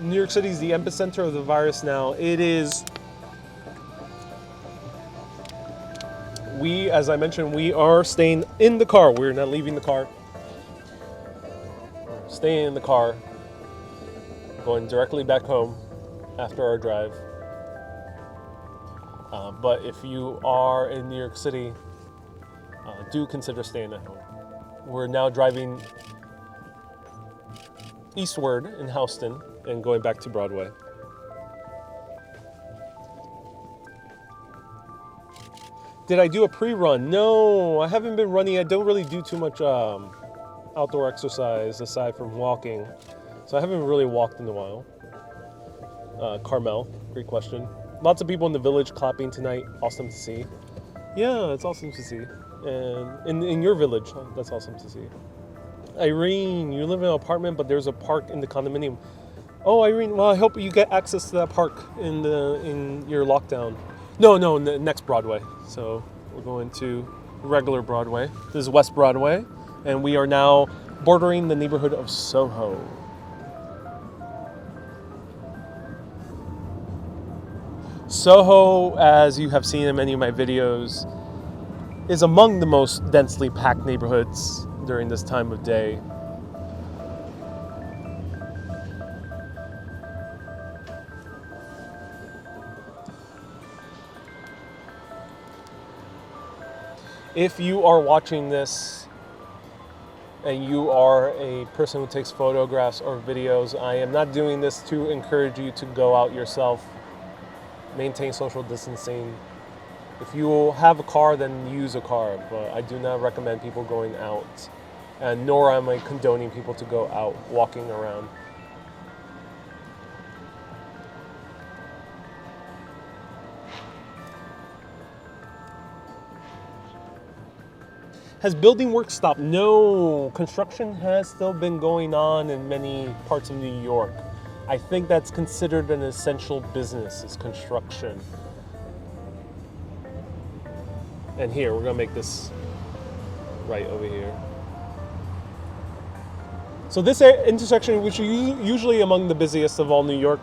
New York City is the epicenter of the virus now. It is. As I mentioned, we are staying in the car. We're not leaving the car. We're staying in the car, going directly back home after our drive. But if you are in New York City, do consider staying at home. We're now driving eastward in Houston and going back to Broadway. Did I do a pre-run? No, I haven't been running. I don't really do too much outdoor exercise aside from walking. So I haven't really walked in a while. Carmel, great question. Lots of people in the village clapping tonight. Awesome to see. Yeah, it's awesome to see. And in your village, that's awesome to see. Irene, you live in an apartment, but there's a park in the condominium. Oh, Irene, well, I hope you get access to that park in your lockdown. No, next Broadway. So we're going to regular Broadway. This is West Broadway, and we are now bordering the neighborhood of Soho. Soho, as you have seen in many of my videos, is among the most densely packed neighborhoods during this time of day. If you are watching this and you are a person who takes photographs or videos, I am not doing this to encourage you to go out yourself. Maintain social distancing. If you have a car, then use a car, but I do not recommend people going out, and nor am I condoning people to go out walking around. Has building work stopped? No, construction has still been going on in many parts of New York. I think that's considered an essential business, is construction. And here, we're gonna make this right over here. So this intersection, which is usually among the busiest of all New York,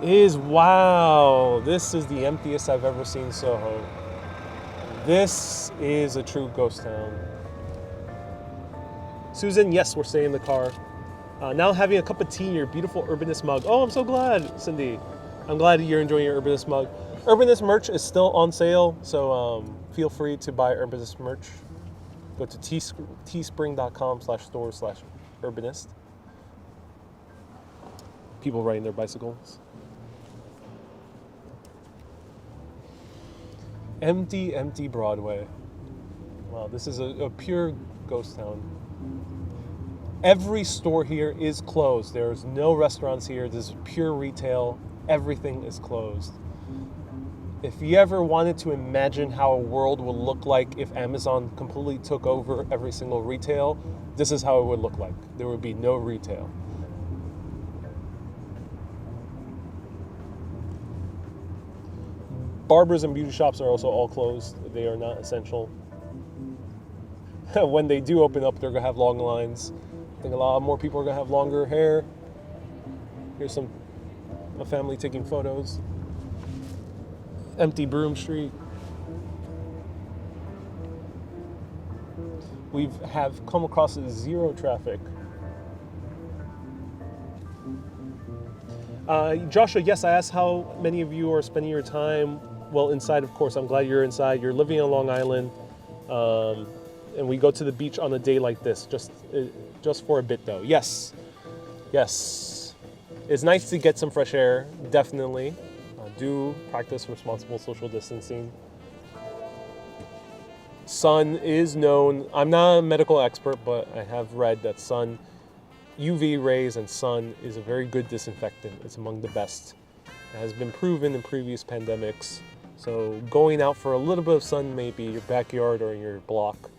is, wow, this is the emptiest I've ever seen Soho. This is a true ghost town. Susan, yes, we're staying in the car. Now having a cup of tea in your beautiful Urbanist mug. Oh, I'm so glad, Cindy. I'm glad you're enjoying your Urbanist mug. Urbanist merch is still on sale, so feel free to buy Urbanist merch. Go to teespring.com/store/urbanist. People riding their bicycles. Empty Broadway. Wow, this is a pure ghost town. Every store here is closed. There's no restaurants here. This is pure retail. Everything is closed. If you ever wanted to imagine how a world would look like if Amazon completely took over every single retail, this is how it would look like. There would be no retail. Barbers and beauty shops are also all closed. They are not essential. When they do open up, they're going to have long lines. I think a lot more people are going to have longer hair. Here's a family taking photos. Empty Broome Street. We have come across zero traffic. Joshua, yes, I asked how many of you are spending your time. Well, inside, of course. I'm glad you're inside. You're living on Long Island, and we go to the beach on a day like this, just for a bit, though. Yes. It's nice to get some fresh air, definitely. Do practice responsible social distancing. Sun is known. I'm not a medical expert, but I have read that UV rays and sun is a very good disinfectant. It's among the best. It has been proven in previous pandemics. So going out for a little bit of sun, maybe your backyard or your block,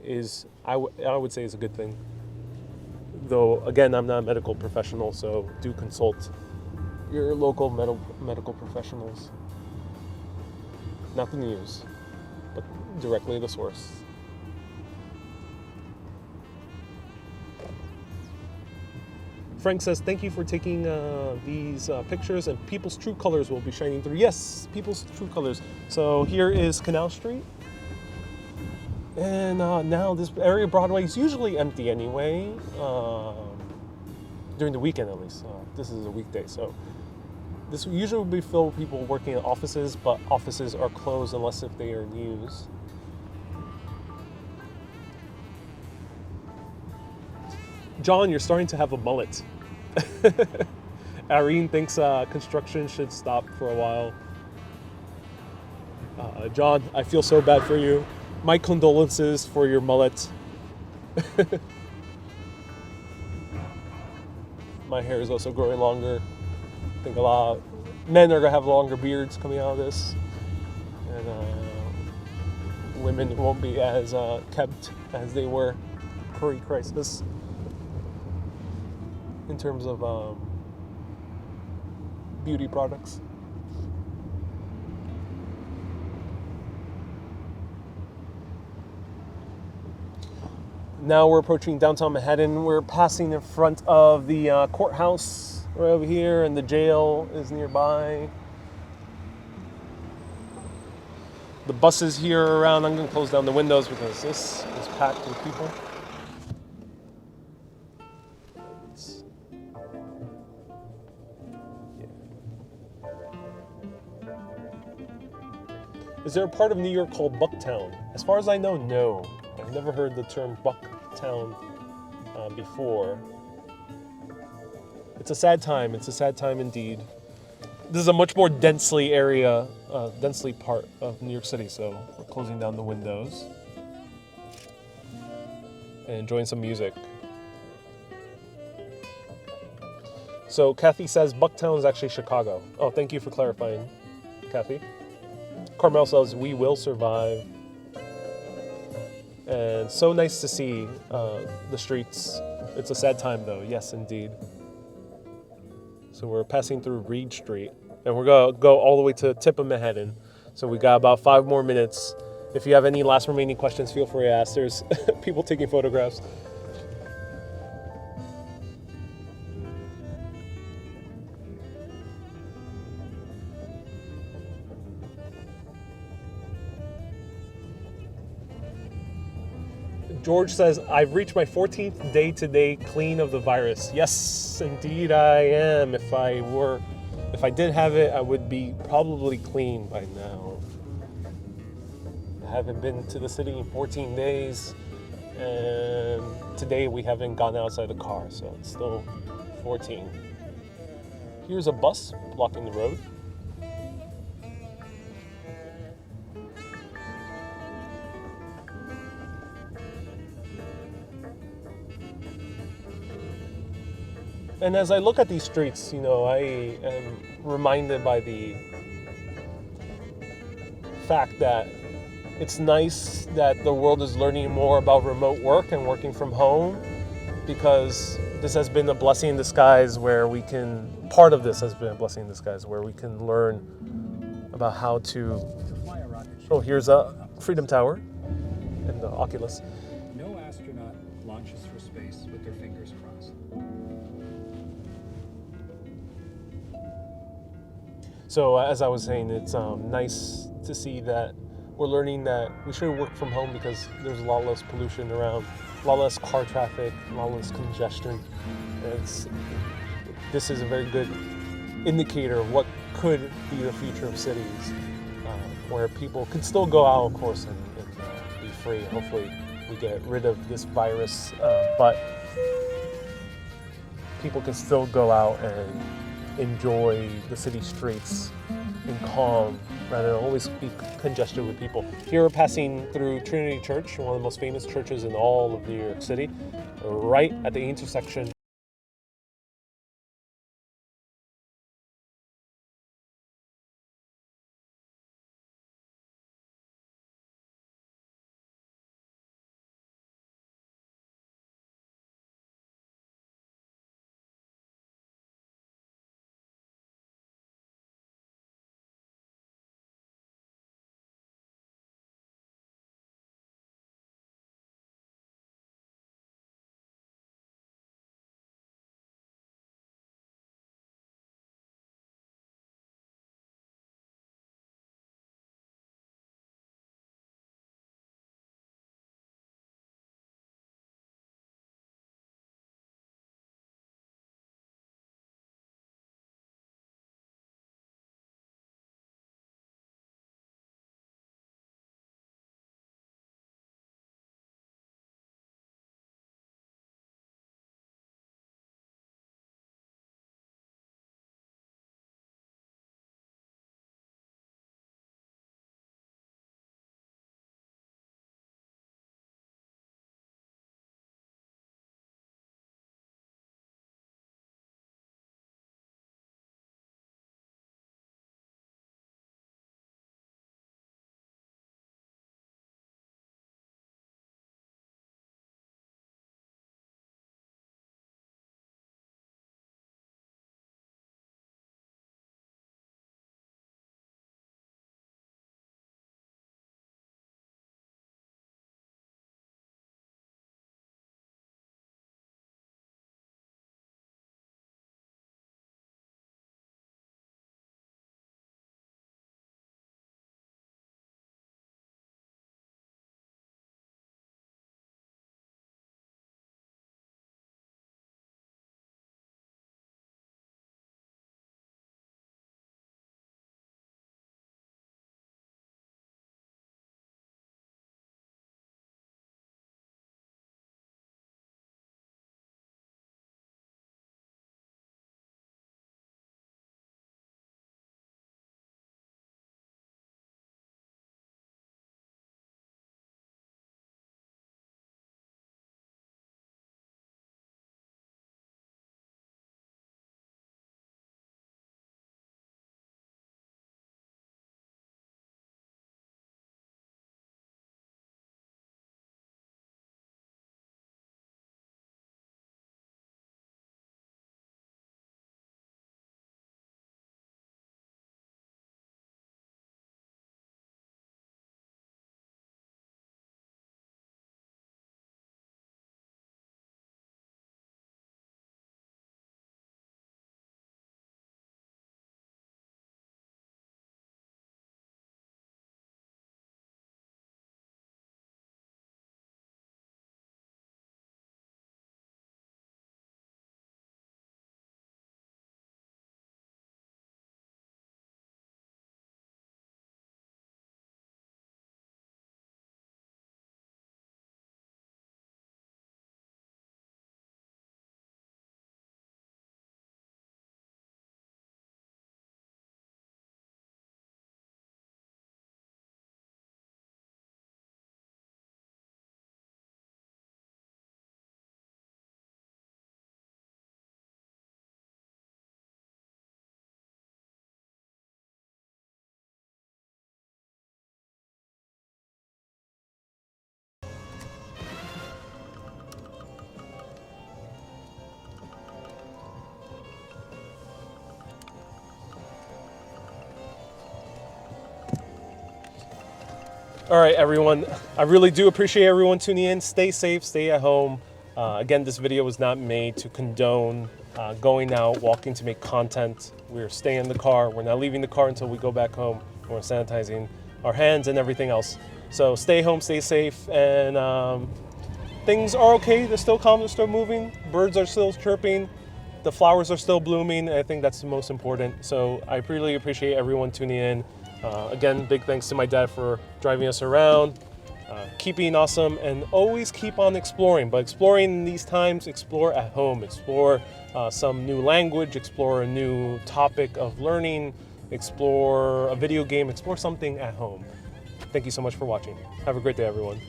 is I would say is a good thing. Though again, I'm not a medical professional, so do consult your local medical professionals. Not the news, but directly the source. Frank says, thank you for taking these pictures, and people's true colors will be shining through. Yes, people's true colors. So here is Canal Street. And now this area of Broadway is usually empty anyway, during the weekend at least. This is a weekday, so this usually will be filled with people working in offices, but offices are closed unless if they are news. John, you're starting to have a mullet. Irene thinks construction should stop for a while. John, I feel so bad for you. My condolences for your mullet. My hair is also growing longer. I think a lot of men are gonna have longer beards coming out of this, and women won't be as kept as they were pre-crisis in terms of beauty products. Now we're approaching downtown Manhattan. We're passing in front of the courthouse right over here, and the jail is nearby. The buses here are around. I'm going to close down the windows because this is packed with people. Is there a part of New York called Bucktown? As far as I know, no. I've never heard the term Bucktown before. It's a sad time. It's a sad time indeed. This is a much more densely part of New York City, so we're closing down the windows and enjoying some music. So Kathy says Bucktown is actually Chicago. Oh, thank you for clarifying, Kathy. Carmel says we will survive. And so nice to see the streets. It's a sad time though, yes indeed. So we're passing through Reed Street, and we're gonna go all the way to the tip of Manhattan. So we got about 5 more minutes. If you have any last remaining questions, feel free to ask. There's people taking photographs. George says, I've reached my 14th day today clean of the virus. Yes, indeed I am. If I did have it, I would be probably clean by now. I haven't been to the city in 14 days, and today we haven't gone outside the car, so it's still 14. Here's a bus blocking the road. And as I look at these streets, you know, I am reminded by the fact that it's nice that the world is learning more about remote work and working from home, because this has been a blessing in disguise where we can, part of this has been a blessing in disguise where we can learn about how to, oh, here's a Freedom Tower and the Oculus. No astronaut launches for space with their fingers crossed. So as I was saying, it's nice to see that we're learning that we should work from home because there's a lot less pollution around, a lot less car traffic, a lot less congestion. This is a very good indicator of what could be the future of cities, where people can still go out, of course, and be free. Hopefully we get rid of this virus, but people can still go out and enjoy the city streets in calm rather than always be congested with people. Here we're passing through Trinity Church, one of the most famous churches in all of New York City, right at the intersection All right, everyone. I really do appreciate everyone tuning in. Stay safe, stay at home. Again, this video was not made to condone going out, walking to make content. We're staying in the car. We're not leaving the car until we go back home. We're sanitizing our hands and everything else. So stay home, stay safe, and things are okay. They're still calm, they're still moving. Birds are still chirping. The flowers are still blooming. I think that's the most important. So I really appreciate everyone tuning in. Again, big thanks to my dad for driving us around. Keep being awesome and always keep on exploring. But exploring in these times, explore at home. Explore some new language, explore a new topic of learning, explore a video game, explore something at home. Thank you so much for watching. Have a great day, everyone.